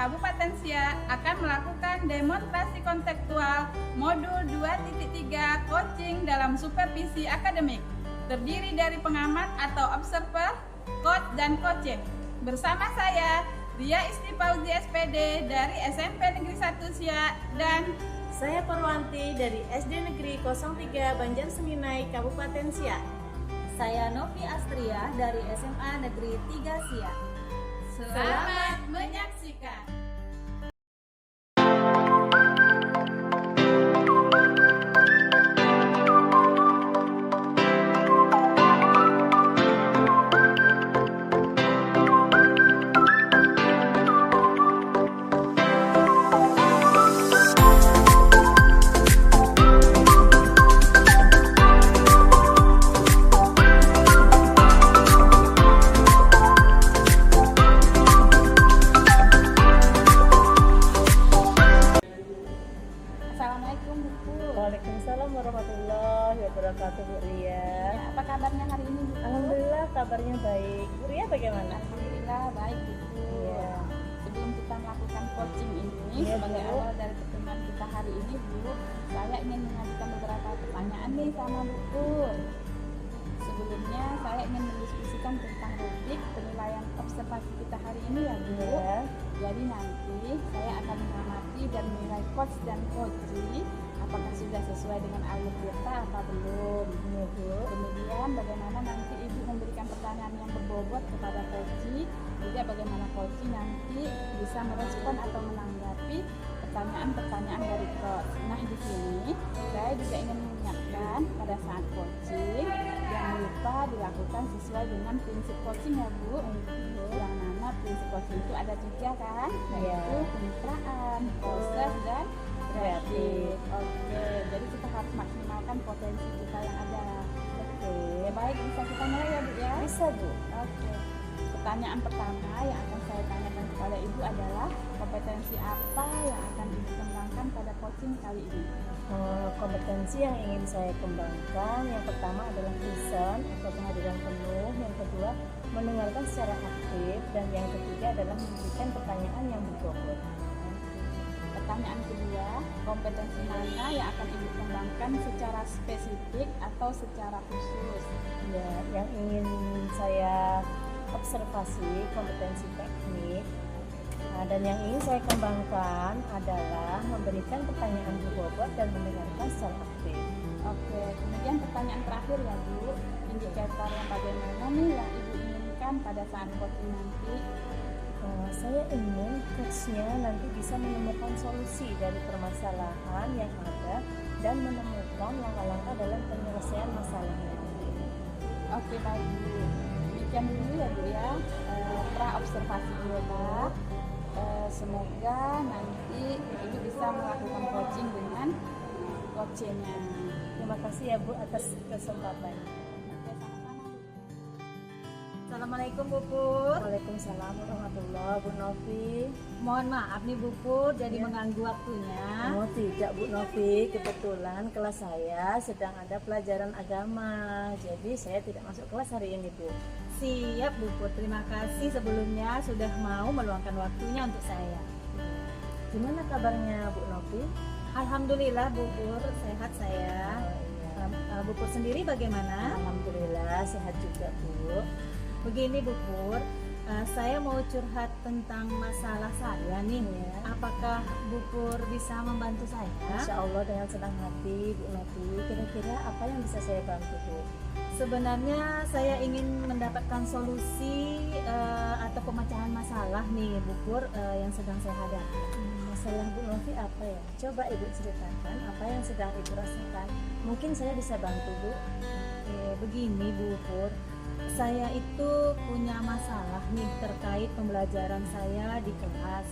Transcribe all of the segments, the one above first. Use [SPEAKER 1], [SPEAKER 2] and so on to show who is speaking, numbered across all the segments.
[SPEAKER 1] Kabupaten Siak akan melakukan demonstrasi konseptual modul 2.3 coaching dalam supervisi akademik, terdiri dari pengamat atau observer, coach, dan coaching. Bersama saya, Ria Istri Fauzi SPD dari SMP Negeri 1 Siak dan
[SPEAKER 2] saya Purwanti dari SD Negeri 03 Banjarseminai Kabupaten Siak.
[SPEAKER 3] Saya Novi Astria dari SMA Negeri 3 Siak.
[SPEAKER 1] Selamat menyaksikan.
[SPEAKER 3] Assalamualaikum Bu Pur.
[SPEAKER 2] Waalaikumsalam warahmatullahi wabarakatuh, Bu Ria.
[SPEAKER 3] Ya, apa kabarnya hari ini Bu Pur?
[SPEAKER 2] Alhamdulillah kabarnya baik. Bu Ria bagaimana?
[SPEAKER 3] Alhamdulillah baik Bu Pur.
[SPEAKER 2] Iya.
[SPEAKER 3] Sebelum kita melakukan coaching ini,
[SPEAKER 2] Iya,
[SPEAKER 3] sebagai
[SPEAKER 2] Bu.
[SPEAKER 3] awal dari pertemuan kita hari ini Bu, saya ingin mengajukan beberapa pertanyaan nih sama Bu Pur. Sebelumnya saya ingin mendiskusikan tentang rubrik penilaian observasi kita hari ini ya Bu.
[SPEAKER 2] Iya.
[SPEAKER 3] Jadi nanti saya akan mengamati dan menilai coach dan coachee apakah sudah sesuai dengan alur kita apa belum.
[SPEAKER 2] Iya, Bu.
[SPEAKER 3] Kemudian bagaimana nanti Ibu memberikan pertanyaan yang berbobot kepada coachee, juga bagaimana coachee nanti bisa merespon atau menanggapi pertanyaan-pertanyaan dari coach. Nah di sini saya juga ingin mengingatkan pada saat coaching jangan lupa dilakukan sesuai dengan prinsip coaching ya Bu. Yang mana prinsip coaching itu ada 3 kan, yaitu kemitraan, proses, dan kreatif. Oke, jadi kita harus maksimalkan potensi kita yang ada. Oke, baik, bisa kita mulai ya Bu ya?
[SPEAKER 2] Bisa, Bu.
[SPEAKER 3] Oke. Pertanyaan pertama yang akan saya tanyakan kepada Ibu adalah kompetensi apa yang akan Ibu kembangkan pada coaching kali ini?
[SPEAKER 2] Kompetensi yang ingin saya kembangkan yang pertama adalah listen atau kehadiran penuh, yang kedua mendengarkan secara aktif, dan yang ketiga adalah memberikan pertanyaan yang berbobot.
[SPEAKER 3] Pertanyaan kedua, kompetensi mana yang akan Ibu kembangkan secara spesifik atau secara khusus?
[SPEAKER 2] Ya, yang ingin saya observasi kompetensi teknik. Nah, dan yang ingin saya kembangkan adalah memberikan pertanyaan berbobot dan mendengarkan secara aktif.
[SPEAKER 3] Oke, kemudian pertanyaan terakhir ya Bu, indikator yang bagaimana nih yang Ibu inginkan pada saat coaching nanti?
[SPEAKER 2] Saya ingin coachnya nanti bisa menemukan solusi dari permasalahan yang ada dan menemukan langkah-langkah dalam penyelesaian masalahnya.
[SPEAKER 3] Oke baik Bu, demikian dulu ya Bu ya, pra observasi kita. Semoga nanti Ibu bisa melakukan coaching dengan coachnya.
[SPEAKER 2] Terima kasih ya Bu atas kesempatannya.
[SPEAKER 3] Oke, sama-sama Bu.
[SPEAKER 2] Assalamualaikum Bu Pur. Waalaikumsalam warahmatullahi Bu Novi.
[SPEAKER 3] Mohon maaf nih Bu Pur, jadi
[SPEAKER 2] Ya.
[SPEAKER 3] mengganggu waktunya.
[SPEAKER 2] Oh tidak Bu Novi, kebetulan kelas saya sedang ada pelajaran agama, jadi saya tidak masuk kelas hari ini Bu.
[SPEAKER 3] Siap Bu Pur, terima kasih sebelumnya sudah mau meluangkan waktunya untuk saya.
[SPEAKER 2] Gimana kabarnya Bu Novi?
[SPEAKER 3] Alhamdulillah Bu Pur, sehat saya. Bu Pur sendiri bagaimana?
[SPEAKER 2] Alhamdulillah sehat juga Bu.
[SPEAKER 3] Begini Bu Pur, saya mau curhat tentang masalah saya nih.
[SPEAKER 2] Ya.
[SPEAKER 3] Apakah Bu Pur bisa membantu saya?
[SPEAKER 2] Insya Allah dengan senang hati Bu Novi. Kira-kira apa yang bisa saya bantu Bu?
[SPEAKER 3] Sebenarnya saya ingin mendapatkan solusi atau pemecahan masalah nih Bu Pur yang sedang saya hadapi.
[SPEAKER 2] Masalah Bu Novi apa ya? Coba Ibu ceritakan apa yang sedang Ibu rasakan. Mungkin saya bisa bantu Bu.
[SPEAKER 3] Begini Bu Pur, saya itu punya masalah nih terkait pembelajaran saya di kelas.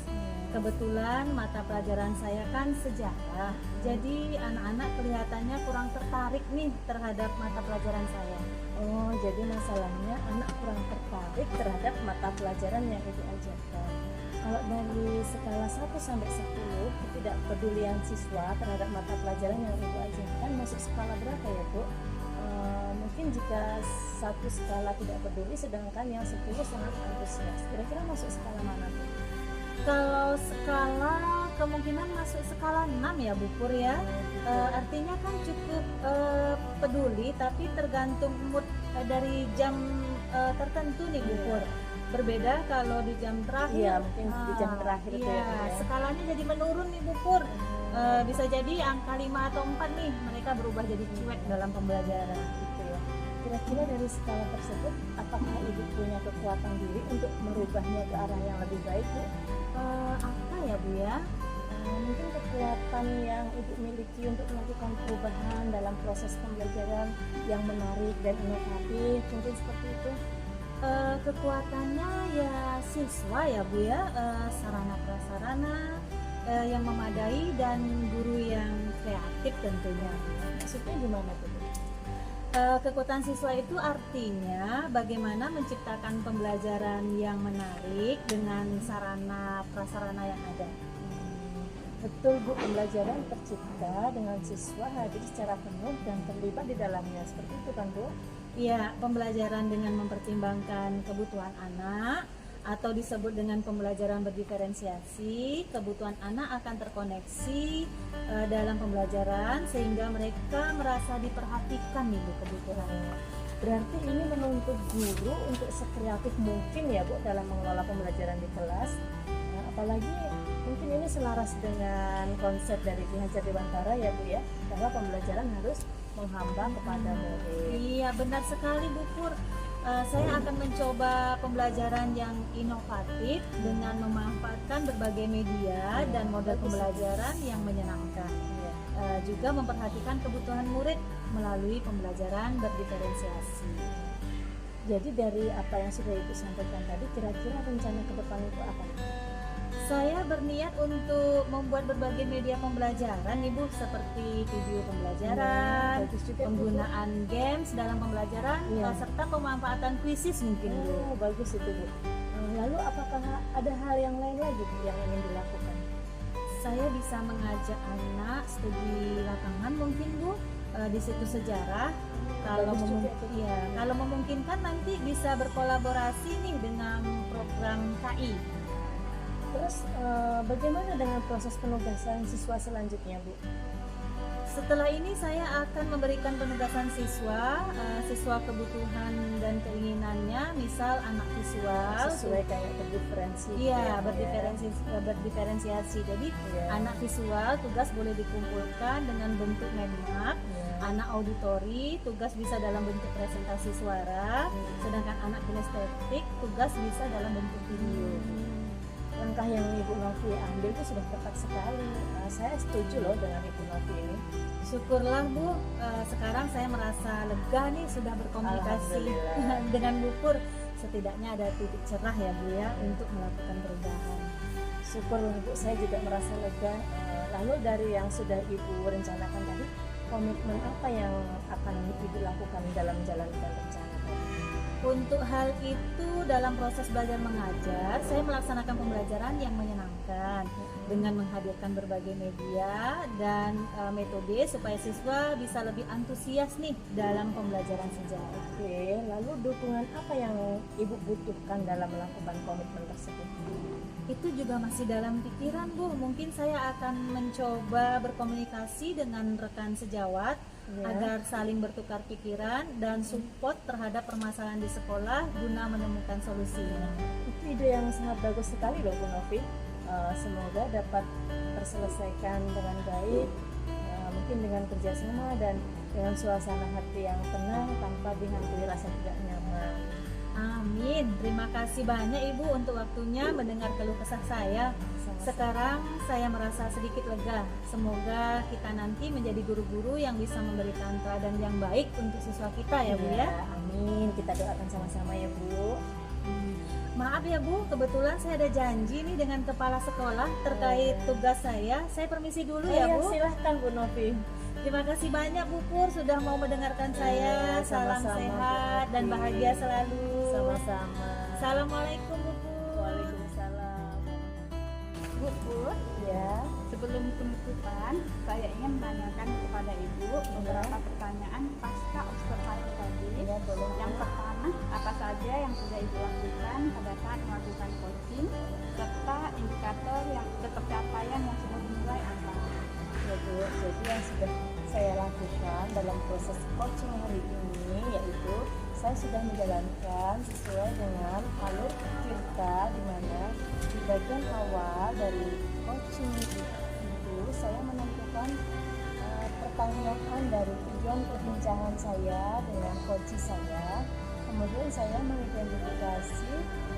[SPEAKER 3] Kebetulan mata pelajaran saya kan sejarah, jadi anak-anak kelihatannya kurang tertarik nih terhadap mata pelajaran saya.
[SPEAKER 2] Oh, jadi masalahnya anak kurang tertarik terhadap mata pelajaran yang Ibu ajarkan. Kalau dari skala 1 sampai 10, ketidakpedulian siswa terhadap mata pelajaran yang Ibu ajarkan masuk skala berapa ya Bu? Mungkin jika 1 skala tidak peduli, sedangkan yang 10 sangat antusias. Kira-kira masuk skala mana Bu? Kalau skala kemungkinan masuk skala 6 ya Bu Pur ya. Artinya kan cukup peduli, tapi tergantung mood dari jam tertentu nih Bu Pur. Berbeda kalau di jam terakhir.
[SPEAKER 3] Iya, mungkin di jam terakhir itu
[SPEAKER 2] iya,
[SPEAKER 3] ya, Bu, ya.
[SPEAKER 2] skalanya jadi menurun nih Bu Pur. Bisa jadi angka 5 atau 4 nih mereka berubah jadi cuek dalam pembelajaran gitu ya.
[SPEAKER 3] Kira-kira dari skala tersebut, apakah ibu punya kekuatan diri untuk merubahnya ke arah yang lebih baik, Bu?
[SPEAKER 2] Apa ya Bu ya?
[SPEAKER 3] Mungkin kekuatan yang ibu miliki untuk melakukan perubahan dalam proses pembelajaran yang menarik dan inovatif, mungkin seperti itu.
[SPEAKER 2] Kekuatannya ya siswa ya Bu ya, sarana prasarana yang memadai dan guru yang kreatif tentunya.
[SPEAKER 3] Maksudnya gimana tuh, Bu?
[SPEAKER 2] Kekuatan siswa itu artinya bagaimana menciptakan pembelajaran yang menarik dengan sarana prasarana yang ada.
[SPEAKER 3] Betul Bu, pembelajaran tercipta dengan siswa hadir secara penuh dan terlibat di dalamnya, seperti itu kan Bu?
[SPEAKER 2] Iya, pembelajaran dengan mempertimbangkan kebutuhan anak atau disebut dengan pembelajaran berdiferensiasi. Kebutuhan anak akan terkoneksi dalam pembelajaran sehingga mereka merasa diperhatikan nih Bu kebutuhannya.
[SPEAKER 3] Berarti ini menuntut guru untuk sekreatif mungkin ya Bu dalam mengelola pembelajaran di kelas. Apalagi mungkin ini selaras dengan konsep dari Ki Hajar Dewantara ya Bu ya, bahwa pembelajaran harus menghamba kepada murid.
[SPEAKER 2] Iya, benar sekali Bu Pur. Saya akan mencoba pembelajaran yang inovatif dengan memanfaatkan berbagai media dan model pembelajaran yang menyenangkan. Juga memperhatikan kebutuhan murid melalui pembelajaran berdiferensiasi.
[SPEAKER 3] Jadi dari apa yang sudah Ibu sampaikan tadi, kira-kira rencana ke depan itu apa?
[SPEAKER 2] Saya berniat untuk membuat berbagai media pembelajaran Ibu, seperti video pembelajaran,
[SPEAKER 3] Bagus juga, Bu.
[SPEAKER 2] penggunaan games dalam pembelajaran,
[SPEAKER 3] Iya.
[SPEAKER 2] serta pemanfaatan kuisis mungkin Bu.
[SPEAKER 3] Oh, bagus itu Bu. Lalu apakah ada hal yang lain lagi Bu yang ingin dilakukan?
[SPEAKER 2] Saya bisa mengajak anak studi lapangan mungkin Bu, di situs sejarah. Kalau
[SPEAKER 3] Bagus juga itu.
[SPEAKER 2] iya, kalau memungkinkan nanti bisa berkolaborasi nih dengan program KI.
[SPEAKER 3] Terus bagaimana dengan proses penugasan siswa selanjutnya Bu?
[SPEAKER 2] Setelah ini saya akan memberikan penugasan siswa, siswa kebutuhan dan keinginannya, misal anak visual,
[SPEAKER 3] Sesuai kayak berdiferensi.
[SPEAKER 2] iya
[SPEAKER 3] gitu ya,
[SPEAKER 2] berdiferensiasi. Jadi
[SPEAKER 3] Iya.
[SPEAKER 2] anak visual tugas boleh dikumpulkan dengan bentuk mind map.
[SPEAKER 3] Iya.
[SPEAKER 2] Anak auditori tugas bisa dalam bentuk presentasi suara, sedangkan anak kinestetik tugas bisa dalam bentuk video.
[SPEAKER 3] Langkah yang Ibu Novi ambil itu sudah tepat sekali. Saya setuju loh dengan Ibu Novi ini.
[SPEAKER 2] Syukurlah Bu, sekarang saya merasa lega nih sudah berkomunikasi
[SPEAKER 3] Alhamdulillah.
[SPEAKER 2] dengan Bu Pur. Setidaknya ada titik cerah ya Bu ya untuk melakukan perubahan.
[SPEAKER 3] Syukurlah Bu, saya juga merasa lega. Lalu dari yang sudah Ibu rencanakan tadi, komitmen apa yang akan Ibu lakukan dalam menjalankan rencana tadi?
[SPEAKER 2] Untuk hal itu dalam proses belajar mengajar, saya melaksanakan pembelajaran yang menyenangkan dengan menghadirkan berbagai media dan metode supaya siswa bisa lebih antusias nih dalam pembelajaran sejarah.
[SPEAKER 3] Oke, lalu dukungan apa yang Ibu butuhkan dalam melakukan komitmen tersebut?
[SPEAKER 2] Itu juga masih dalam pikiran Bu. Mungkin saya akan mencoba berkomunikasi dengan rekan sejawat
[SPEAKER 3] Ya.
[SPEAKER 2] agar saling bertukar pikiran dan support terhadap permasalahan di sekolah guna menemukan solusinya.
[SPEAKER 3] Itu ide yang sangat bagus sekali loh Bu Novi. Semoga dapat terselesaikan dengan baik, mungkin dengan kerjasama dan dengan suasana hati yang tenang tanpa dihantui rasa tidak nyaman.
[SPEAKER 2] Amin. Terima kasih banyak Ibu untuk waktunya mendengar keluh kesah saya. Sekarang saya merasa sedikit lega. Semoga kita nanti menjadi guru-guru yang bisa memberikan teladan yang baik untuk siswa kita ya Bu ya.
[SPEAKER 3] Amin. Kita doakan sama-sama ya Bu.
[SPEAKER 2] Maaf ya Bu, kebetulan saya ada janji nih dengan kepala sekolah terkait tugas saya. Saya permisi dulu ya Bu.
[SPEAKER 3] Silahkan Bu Novi.
[SPEAKER 2] Terima kasih banyak Bu Pur sudah mau mendengarkan saya. Salam
[SPEAKER 3] sama-sama,
[SPEAKER 2] sehat
[SPEAKER 3] Bu
[SPEAKER 2] dan
[SPEAKER 3] Novi.
[SPEAKER 2] bahagia selalu.
[SPEAKER 3] Sama-sama.
[SPEAKER 2] Assalamualaikum Bu Pur.
[SPEAKER 3] Waalaikumsalam.
[SPEAKER 1] Bu Pur,
[SPEAKER 3] Ya.
[SPEAKER 1] sebelum penutupan, saya ingin menanyakan kepada Ibu beberapa pertanyaan pasca observasi tadi.
[SPEAKER 3] Ya, boleh.
[SPEAKER 1] Yang pertama, apa saja yang sudah Ibu lakukan
[SPEAKER 3] pada saat melakukan coaching, serta indikator yang tercapaian yang sudah dimulai apa?
[SPEAKER 2] Ya Bu, jadi yang sudah saya lakukan dalam proses coaching hari ini yaitu saya sudah menjalankan sesuai dengan alur cerita, di mana di bagian awal dari coaching itu saya menentukan pertanyaan dari tujuan perbincangan saya dengan coach saya. Kemudian saya mengidentifikasi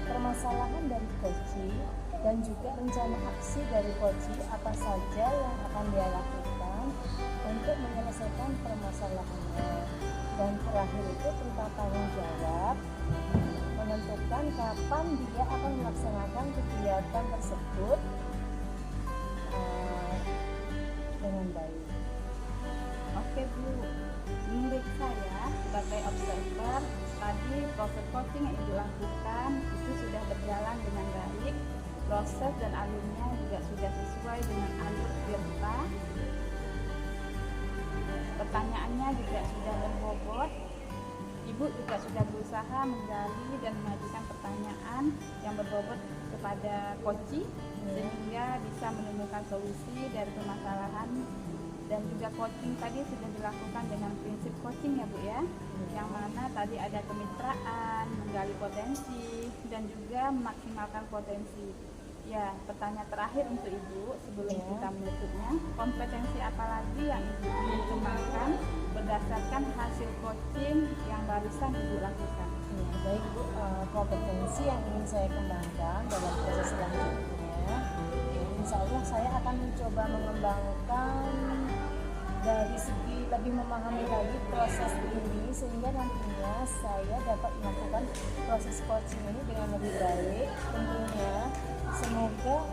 [SPEAKER 2] permasalahan dari coach dan juga rencana aksi dari coach apa saja yang akan dia lakukan untuk menyelesaikan permasalahannya. Dan terakhir itu tentang tanggung jawab, menentukan kapan dia akan melaksanakan kegiatan tersebut dengan baik.
[SPEAKER 3] Oke Bu, menurut saya sebagai observer, tadi proses coaching yang Ibu lakukan itu sudah berjalan dengan baik, proses dan alurnya juga sudah sesuai dengan alur cerita, pertanyaannya juga sudah berbobot. Ibu juga sudah berusaha menggali dan mengajukan pertanyaan yang berbobot kepada coach sehingga bisa menemukan solusi dari permasalahan. Dan juga coaching tadi sudah dilakukan dengan prinsip coaching ya Bu ya, yang mana tadi ada kemitraan, menggali potensi, dan juga memaksimalkan potensi. Ya, pertanyaan terakhir untuk Ibu sebelum kita menutupnya, kompetensi apa lagi yang Ibu ingin kembangkan berdasarkan hasil coaching yang barusan Ibu lakukan?
[SPEAKER 2] Ya, baik Bu, kompetensi yang ingin saya kembangkan dalam proses selanjutnya, insya Allah saya akan mencoba mengembangkan dari segi lebih memahami lagi proses ini sehingga nantinya saya dapat melakukan proses coaching ini dengan lebih baik. Tentunya semoga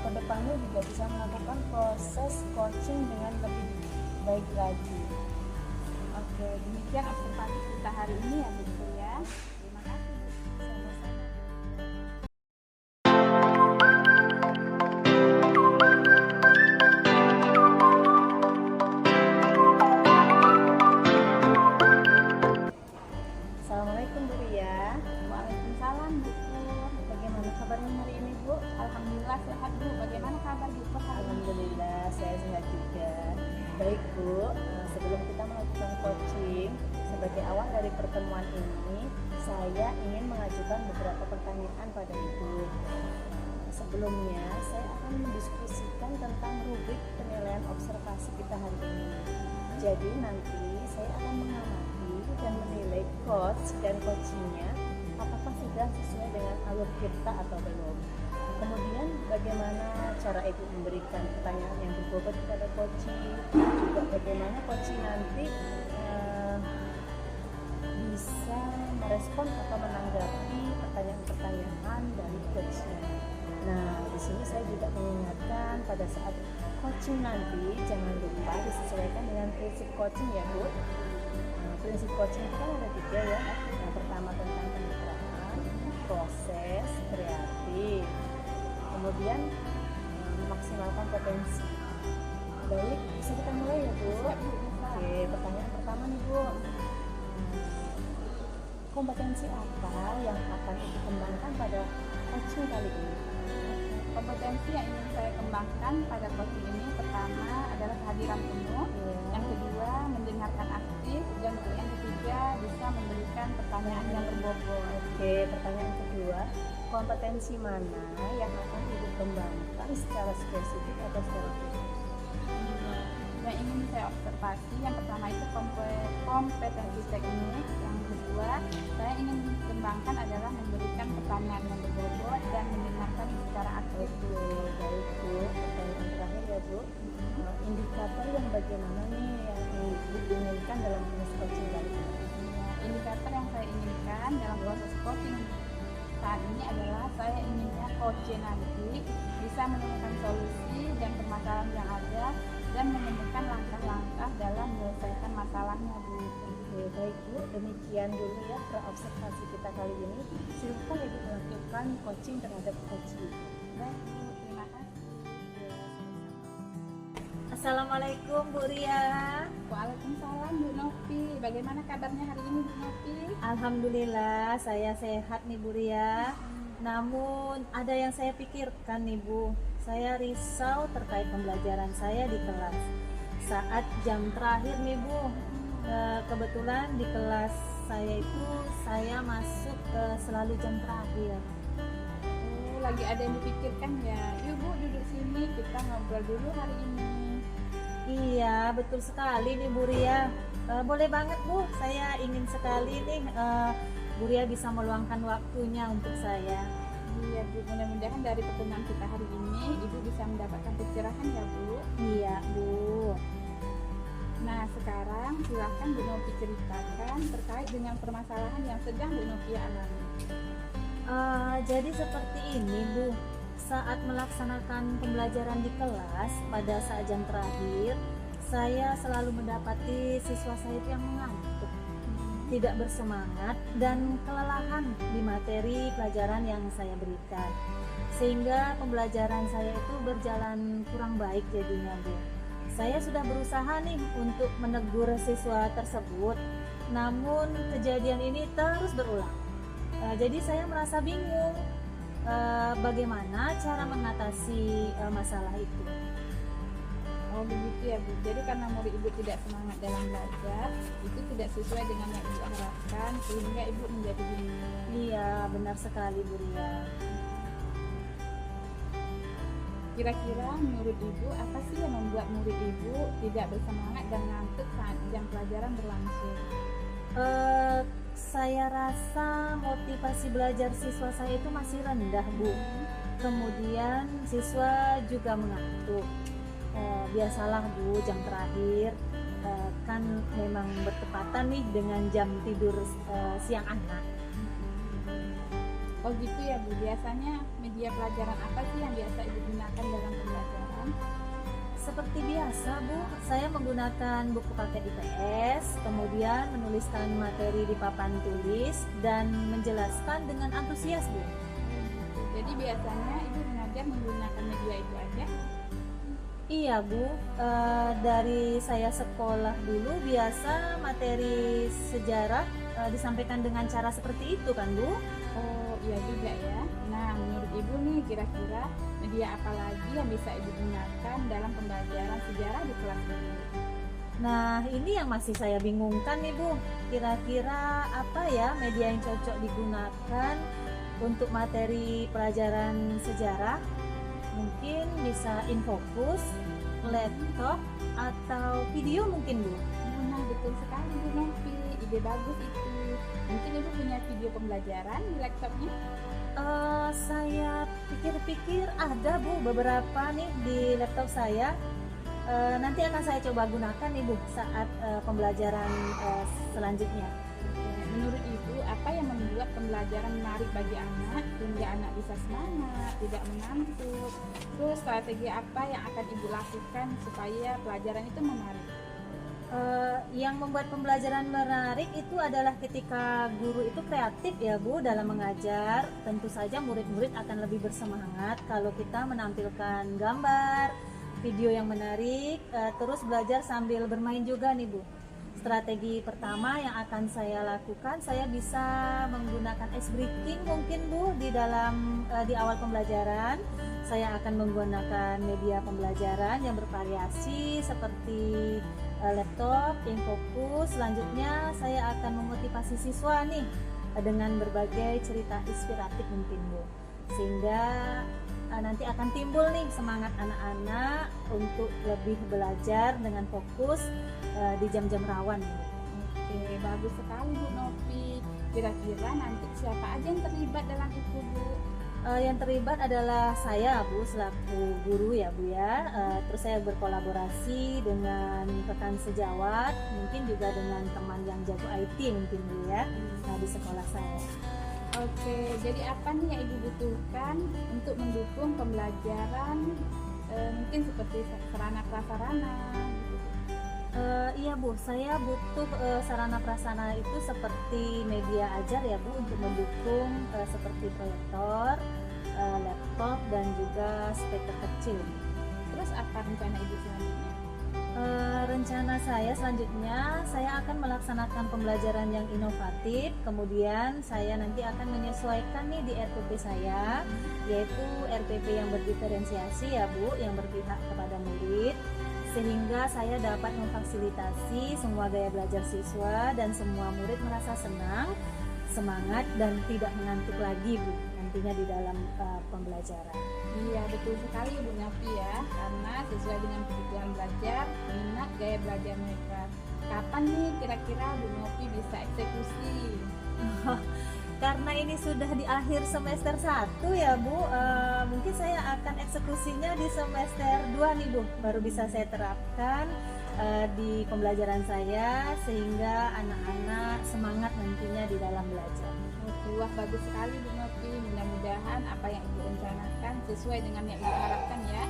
[SPEAKER 2] kedepannya juga bisa melakukan proses coaching dengan lebih baik lagi.
[SPEAKER 3] Oke, demikian observasi kita hari ini ya Bu ya. Terima kasih.
[SPEAKER 2] Sama-sama. Assalamualaikum Bu Ria.
[SPEAKER 3] Waalaikumsalam Bu.
[SPEAKER 2] Bagaimana kabarnya hari ini Bu?
[SPEAKER 3] Alhamdulillah sehat Bu. Bagaimana kabar Bu?
[SPEAKER 2] Alhamdulillah saya sehat juga. Baik Bu, sebelum kita melakukan coaching, sebagai awal dari pertemuan ini, saya ingin mengajukan beberapa pertanyaan pada Ibu. Sebelumnya, saya akan mendiskusikan tentang rubrik penilaian observasi kita hari ini. Jadi nanti saya akan mengamati dan menilai coach dan coachingnya apakah sudah sesuai dengan alur kita atau belum. Kemudian bagaimana cara Ibu memberikan pertanyaan yang berbobot kepada coaching, juga bagaimana coaching nanti bisa merespon atau menanggapi pertanyaan-pertanyaan dari coachnya. Nah, di sini saya juga mengingatkan pada saat coaching nanti jangan lupa disesuaikan dengan prinsip coaching ya Bu. Prinsip coaching itu kan ada 3 ya. Yang pertama tentang kemitraan, proses, kreatif. Kemudian memaksimalkan potensi. Baik, bisa kita mulai ya Bu. Oke, pertanyaan pertama nih Bu. Kompetensi apa yang akan dikembangkan pada coaching kali ini?
[SPEAKER 3] Kompetensi yang ingin saya kembangkan pada coaching ini pertama adalah kehadiran penuh, yang kedua mendengarkan aktif, dan yang ketiga bisa memberikan pertanyaan yang berbobot.
[SPEAKER 2] Oke, pertanyaan kedua, kompetensi mana yang akan Ibu kembangkan secara spesifik atau secara khusus?
[SPEAKER 3] Yang ingin saya observasi, yang pertama itu kompetensi teknik, yang kedua saya ingin kembangkan adalah memberikan pertanyaan yang berbobot dan mendengarkan secara aktif.
[SPEAKER 2] Baik Bu, pertanyaan terakhir ya Bu, indikator yang bagaimana nih yang Ibu inginkan dalam proses coaching kali ini?
[SPEAKER 3] Indikator yang saya inginkan dalam proses coaching saat ini adalah saya inginnya coach nanti bisa menemukan solusi dan permasalahan yang ada dan menemukan langkah-langkah dalam menyelesaikan masalahnya Bu.
[SPEAKER 2] Oke, baik Bu, demikian dulu ya observasi kita kali ini. Silakan Ibu melakukan coaching terhadap coach Ibu.
[SPEAKER 3] Baik Bu, terima kasih.
[SPEAKER 2] Assalamualaikum Bu Ria.
[SPEAKER 3] Waalaikumsalam Bu Novi. Bagaimana kabarnya hari ini Bu Novi?
[SPEAKER 2] Alhamdulillah saya sehat nih Bu Ria. Namun ada yang saya pikirkan nih Bu. Saya risau terkait pembelajaran saya di kelas. Saat jam terakhir nih Bu, kebetulan di kelas saya itu saya masuk selalu jam terakhir.
[SPEAKER 3] Oh, lagi ada yang dipikirkan ya. Yuk Bu, duduk sini, kita ngobrol dulu hari ini.
[SPEAKER 2] Iya, betul sekali nih Bu Ria. Boleh banget Bu, saya ingin sekali nih Bu Ria bisa meluangkan waktunya untuk saya.
[SPEAKER 3] Iya Bu, mudah-mudahan dari pertemuan kita hari ini Ibu bisa mendapatkan pencerahan ya Bu.
[SPEAKER 2] Iya Bu.
[SPEAKER 3] Nah sekarang silahkan Bu Novi ceritakan terkait dengan permasalahan yang sedang Bu Novi alami.
[SPEAKER 2] Jadi seperti ini Bu, saat melaksanakan pembelajaran di kelas pada saat jam terakhir, saya selalu mendapati siswa saya itu yang mengantuk, tidak bersemangat dan kelelahan di materi pelajaran yang saya berikan, sehingga pembelajaran saya itu berjalan kurang baik jadinya Bu. Saya sudah berusaha nih untuk menegur siswa tersebut, namun kejadian ini terus berulang. Jadi saya merasa bingung bagaimana cara mengatasi masalah itu.
[SPEAKER 3] Oh begitu ya Bu, jadi karena murid Ibu tidak semangat dalam belajar, itu tidak sesuai dengan yang Ibu harapkan, sehingga Ibu menjadi bingung.
[SPEAKER 2] Iya, benar sekali Bu Ria.
[SPEAKER 3] Kira-kira menurut Ibu, apa sih yang membuat murid Ibu tidak bersemangat dan ngantuk saat jam pelajaran berlangsung?
[SPEAKER 2] Saya rasa motivasi belajar siswa saya itu masih rendah Bu. Kemudian siswa juga mengantuk. Biasalah Bu, jam terakhir kan memang bertepatan nih dengan jam tidur siang anak.
[SPEAKER 3] Oh gitu ya Bu, biasanya media pelajaran apa sih yang biasa Ibu gunakan dalam pembelajaran?
[SPEAKER 2] Seperti biasa Bu, saya menggunakan buku paket IPS, kemudian menuliskan materi di papan tulis dan menjelaskan dengan antusias Bu.
[SPEAKER 3] Jadi biasanya Ibu mengajar menggunakan media itu aja?
[SPEAKER 2] Iya Bu, dari saya sekolah dulu biasa materi sejarah disampaikan dengan cara seperti itu kan Bu.
[SPEAKER 3] Oh iya juga ya. Nah menurut Ibu nih kira-kira media apa lagi yang bisa Ibu gunakan dalam pembelajaran sejarah di kelas ini?
[SPEAKER 2] Nah ini yang masih saya bingungkan nih Bu, kira-kira apa ya media yang cocok digunakan untuk materi pelajaran sejarah? Mungkin bisa infocus, laptop, atau video mungkin Bu.
[SPEAKER 3] Nah betul sekali Bu Novi, ide bagus itu. Mungkin Ibu punya video pembelajaran di laptopnya?
[SPEAKER 2] Saya pikir-pikir ada Bu beberapa nih di laptop saya. Nanti akan saya coba gunakan nih Bu saat pembelajaran selanjutnya.
[SPEAKER 3] Menurut Ibu, apa yang membuat pembelajaran menarik bagi anak sehingga anak bisa semangat, tidak mengantuk? Terus strategi apa yang akan Ibu lakukan supaya pelajaran itu menarik?
[SPEAKER 2] Yang membuat pembelajaran menarik itu adalah ketika guru itu kreatif ya Bu dalam mengajar. Tentu saja murid-murid akan lebih bersemangat kalau kita menampilkan gambar, video yang menarik, terus belajar sambil bermain juga nih Bu. Strategi pertama yang akan saya lakukan, saya bisa menggunakan ice breaking mungkin Bu di awal pembelajaran. Saya akan menggunakan media pembelajaran yang bervariasi seperti laptop, infocus. Selanjutnya saya akan memotivasi siswa nih dengan berbagai cerita inspiratif mungkin Bu, sehingga nanti akan timbul nih semangat anak-anak untuk lebih belajar dengan fokus di jam-jam rawan.
[SPEAKER 3] Oke, bagus sekali Bu Novi. Kira-kira nanti siapa aja yang terlibat dalam itu Bu?
[SPEAKER 2] Yang terlibat adalah saya Bu selaku guru ya Bu ya. Terus saya berkolaborasi dengan rekan sejawat, mungkin juga dengan teman yang jago IT mungkin Bu ya, di sekolah saya.
[SPEAKER 3] Oke, jadi apa nih yang Ibu butuhkan untuk mendukung pembelajaran mungkin seperti sarana prasarana?
[SPEAKER 2] Iya Bu, saya butuh sarana prasarana itu seperti media ajar ya Bu untuk mendukung seperti proyektor, laptop dan juga speaker kecil.
[SPEAKER 3] Terus apa rencana Ibu selanjutnya?
[SPEAKER 2] Rencana saya selanjutnya, saya akan melaksanakan pembelajaran yang inovatif. Kemudian saya nanti akan menyesuaikan nih di RPP saya, yaitu RPP yang berdiferensiasi ya Bu, yang berpihak kepada murid, sehingga saya dapat memfasilitasi semua gaya belajar siswa dan semua murid merasa senang, semangat, dan tidak mengantuk lagi Bu nantinya di dalam pembelajaran.
[SPEAKER 3] Iya, betul sekali Bu Novi ya, karena sesuai dengan kebutuhan belajar, minat, gaya belajar mereka. Kapan nih kira-kira Bu Novi bisa eksekusi?
[SPEAKER 2] Karena ini sudah di akhir semester 1 ya Bu, mungkin saya akan eksekusinya di semester 2 nih Bu, baru bisa saya terapkan di pembelajaran saya sehingga anak-anak semangat nantinya di dalam belajar.
[SPEAKER 3] Wah, bagus sekali Bu Novi. Mudah-mudahan apa yang Ibu rencanakan sesuai dengan yang Ibu harapkan ya.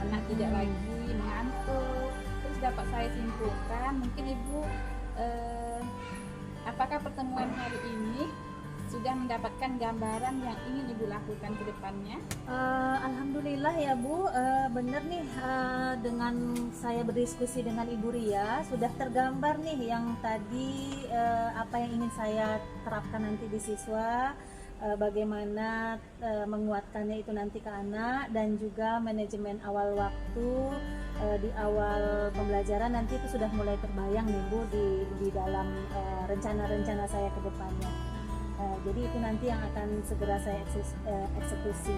[SPEAKER 3] Anak tidak lagi mengantuk. Terus dapat saya simpulkan, mungkin Ibu apakah pertemuan hari ini sudah mendapatkan gambaran yang ingin Ibu lakukan ke depannya?
[SPEAKER 2] Alhamdulillah ya Bu, bener nih, dengan saya berdiskusi dengan Ibu Ria sudah tergambar nih yang tadi apa yang ingin saya terapkan nanti di siswa, bagaimana menguatkannya itu nanti ke anak, dan juga manajemen awal waktu di awal pembelajaran nanti itu sudah mulai terbayang nih Bu di dalam rencana-rencana saya ke depannya. Jadi itu nanti yang akan segera saya eksekusi.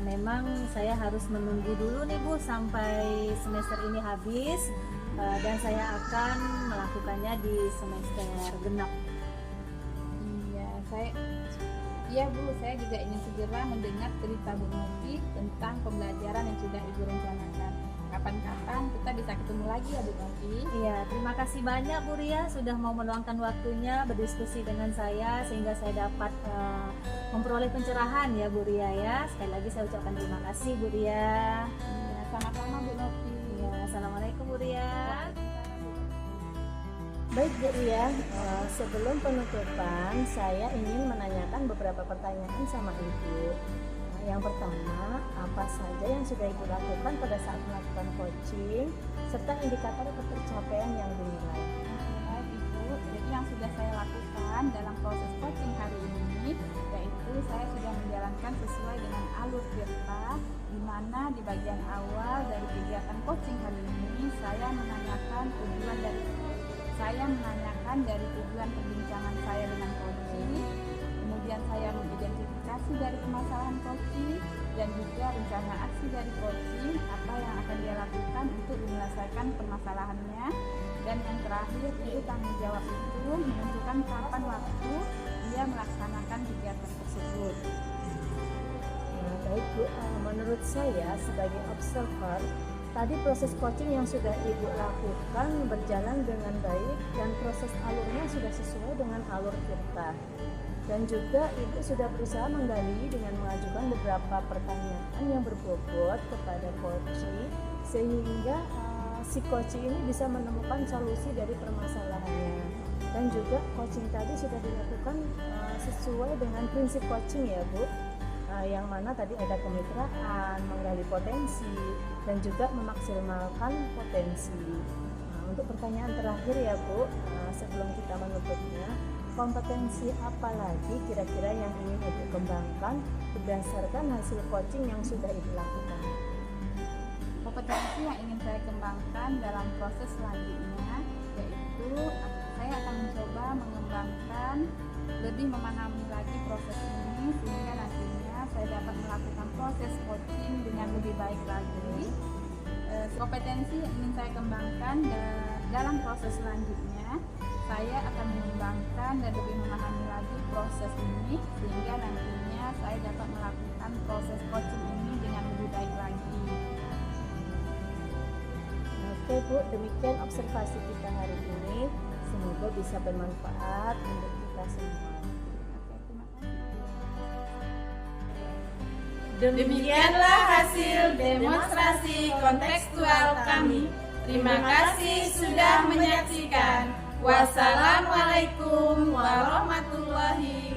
[SPEAKER 2] Memang saya harus menunggu dulu nih Bu sampai semester ini habis, dan saya akan melakukannya di semester genap.
[SPEAKER 3] Iya Bu, saya juga ingin segera mendengar cerita Bu Novi tentang pembelajaran yang sudah Ibu rencanakan. Kapan-kapan kita bisa ketemu lagi ya Bu Novi.
[SPEAKER 2] Iya, terima kasih banyak Bu Ria sudah mau meluangkan waktunya berdiskusi dengan saya sehingga saya dapat memperoleh pencerahan ya Bu Ria ya. Sekali lagi saya ucapkan terima kasih Bu Ria.
[SPEAKER 3] Iya, sama-sama Bu Novi.
[SPEAKER 2] Ya, assalamualaikum Bu Ria.
[SPEAKER 4] Baik Bu Ria, sebelum penutupan saya ingin menanyakan beberapa pertanyaan sama Ibu. Yang pertama, apa saja yang sudah Ibu lakukan pada saat melakukan coaching serta indikator ketercapaian yang dinilai?
[SPEAKER 3] Baik Ibu, jadi yang sudah saya lakukan dalam proses coaching hari ini yaitu saya sudah menjalankan sesuai dengan alur Tirta, di mana di bagian awal dari kegiatan coaching hari ini saya menanyakan dari tujuan perbincangan saya dengan coaching, kemudian saya mengidentifikasi dari permasalahan coaching dan juga rencana aksi dari coaching, apa yang akan dia lakukan untuk menyelesaikan permasalahannya, dan yang terakhir itu tanggung jawab itu menentukan kapan waktu dia melaksanakan kegiatan tersebut.
[SPEAKER 4] Baik Bu, menurut saya sebagai observer, tadi proses coaching yang sudah Ibu lakukan berjalan dengan baik dan proses alurnya sudah sesuai dengan alur Tirta. Dan juga Ibu sudah berusaha menggali dengan mengajukan beberapa pertanyaan yang berbobot kepada coaching sehingga si coaching ini bisa menemukan solusi dari permasalahannya. Dan juga coaching tadi sudah dilakukan sesuai dengan prinsip coaching ya Bu, yang mana tadi ada kemitraan, menggali potensi, dan juga memaksimalkan potensi. Untuk pertanyaan terakhir ya Bu, sebelum kita menutupnya, kompetensi apa lagi kira-kira yang ingin Ibu kembangkan berdasarkan hasil coaching yang sudah Ibu lakukan?
[SPEAKER 3] Kompetensi yang ingin saya kembangkan dalam proses selanjutnya yaitu saya akan mencoba mengembangkan lebih memahami lagi proses ini sehingga nantinya saya dapat melakukan proses coaching dengan lebih baik lagi. Kompetensi yang ingin saya kembangkan dalam proses selanjutnya, saya akan mengembangkan dan lebih memahami lagi proses ini sehingga nantinya saya dapat melakukan proses coaching ini dengan lebih baik lagi.
[SPEAKER 4] Oke Bu, demikian observasi kita hari ini. Semoga bisa bermanfaat untuk kita semua.
[SPEAKER 1] Demikianlah hasil demonstrasi kontekstual kami. Terima kasih sudah menyaksikan. Wassalamualaikum warahmatullahi